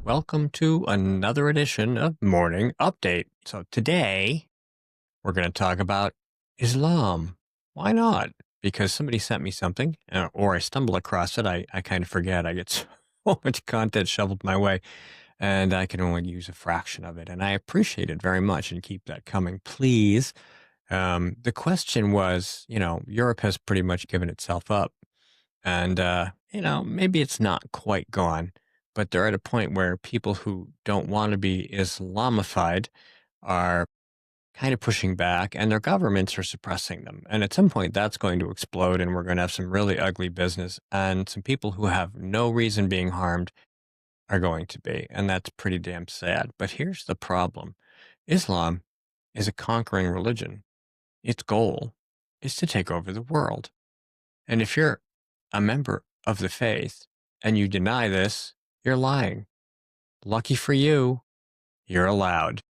Welcome to another edition of Morning Update. So today we're going to talk about Islam. Why not? Because somebody sent me something or I stumble across it. I kind of forget. I get so much content shoveled my way and I can only use a fraction of it. And I appreciate it very much and keep that coming, please. The question was, Europe has pretty much given itself up. And, maybe it's not quite gone, but they're at a point where people who don't want to be Islamified are kind of pushing back and their governments are suppressing them. And at some point, that's going to explode and we're going to have some really ugly business. And some people who have no reason being harmed are going to be. And that's pretty damn sad. But here's the problem. Islam is a conquering religion. Its goal is to take over the world. And if you're a member of the faith and you deny this, you're lying. Lucky for you, you're allowed.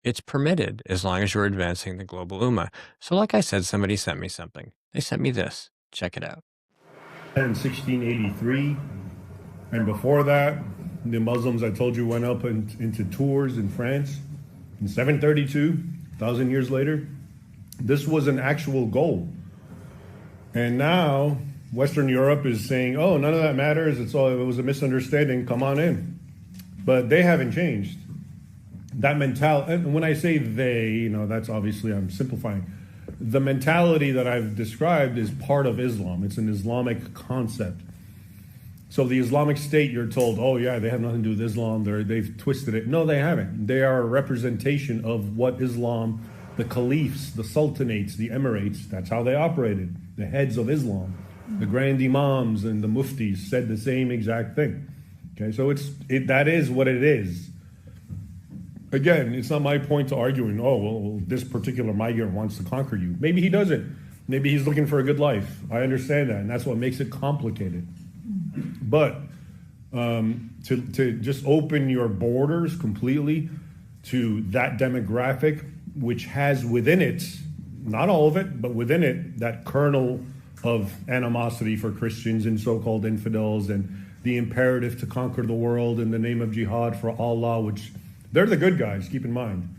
It's permitted as long as you're advancing the global ummah. So like I said, somebody sent me something. They sent me this. Check it out. In 1683, and before that, the Muslims, I told you, went up into Tours in France. In 732, 1,000 years later, this was an actual goal. And now Western Europe is saying, oh, none of that matters. It was a misunderstanding. Come on in. But they haven't changed. That mentality, and when I say they, that's obviously, I'm simplifying. The mentality that I've described is part of Islam. It's an Islamic concept. So the Islamic State, you're told, oh yeah, they have nothing to do with Islam. They've twisted it. No, they haven't. They are a representation of what Islam, the caliphs, the sultanates, the emirates, that's how they operated. The heads of Islam, the grand imams and the muftis said the same exact thing. Okay, so that is what it is. Again, it's not my point to arguing, oh, well, this particular migrant wants to conquer you. Maybe he doesn't. Maybe he's looking for a good life. I understand that, and that's what makes it complicated. But to just open your borders completely to that demographic, which has within it, not all of it, but within it, that kernel of animosity for Christians and so-called infidels and the imperative to conquer the world in the name of jihad for Allah, which they're the good guys, keep in mind.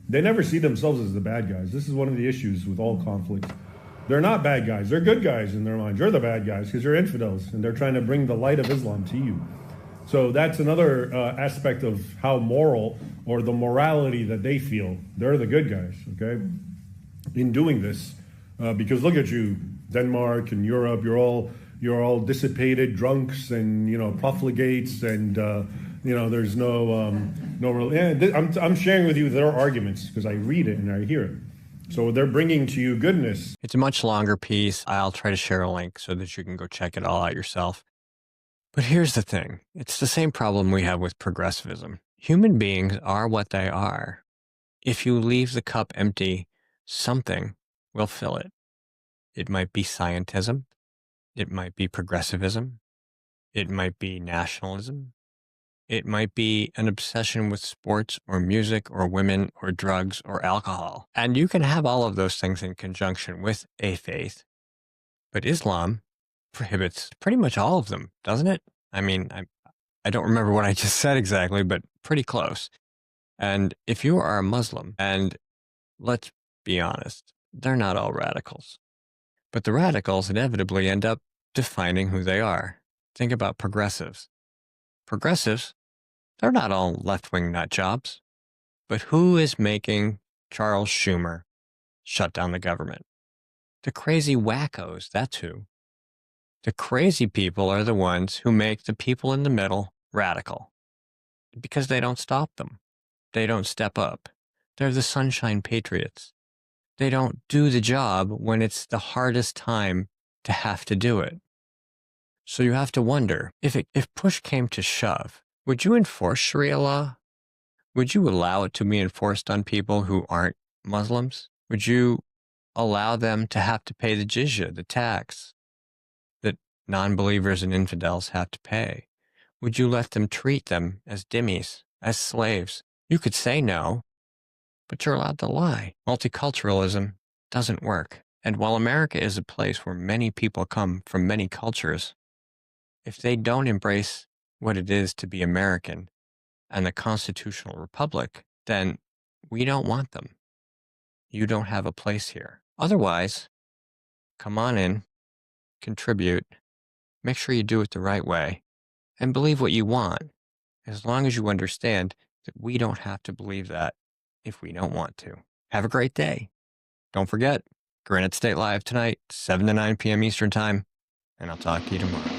They never see themselves as the bad guys. This is one of the issues with all conflicts. They're not bad guys. They're good guys in their minds. You're the bad guys because you're infidels and they're trying to bring the light of Islam to you. So that's another aspect of how moral or the morality that they feel. They're the good guys, okay, in doing this. Because look at you, Denmark and Europe, you're all dissipated drunks and, profligates and, there's no real, I'm sharing with you their arguments because I read it and I hear it. So they're bringing to you goodness. It's a much longer piece. I'll try to share a link so that you can go check it all out yourself. But here's the thing. It's the same problem we have with progressivism. Human beings are what they are. If you leave the cup empty, something will fill it. It might be scientism. It might be progressivism. It might be nationalism. It might be an obsession with sports or music or women or drugs or alcohol. And you can have all of those things in conjunction with a faith. But Islam prohibits pretty much all of them, doesn't it? I mean, I don't remember what I just said exactly, but pretty close. And if you are a Muslim, and let's be honest, they're not all radicals. But the radicals inevitably end up defining who they are. Think about progressives. Progressives, they're not all left-wing nut jobs. But who is making Charles Schumer shut down the government? The crazy wackos, that's who. The crazy people are the ones who make the people in the middle radical. Because they don't stop them. They don't step up. They're the sunshine patriots. They don't do the job when it's the hardest time to have to do it. So you have to wonder, if push came to shove, would you enforce Sharia law? Would you allow it to be enforced on people who aren't Muslims? Would you allow them to have to pay the jizya, the tax that non-believers and infidels have to pay? Would you let them treat them as dhimmis, as slaves? You could say no, but you're allowed to lie. Multiculturalism doesn't work. And while America is a place where many people come from many cultures, if they don't embrace what it is to be American, and the constitutional republic, then we don't want them. You don't have a place here. Otherwise, come on in, contribute, make sure you do it the right way, and believe what you want, as long as you understand that we don't have to believe that if we don't want to. Have a great day. Don't forget, Granite State Live tonight, 7 to 9 p.m. Eastern Time, and I'll talk to you tomorrow.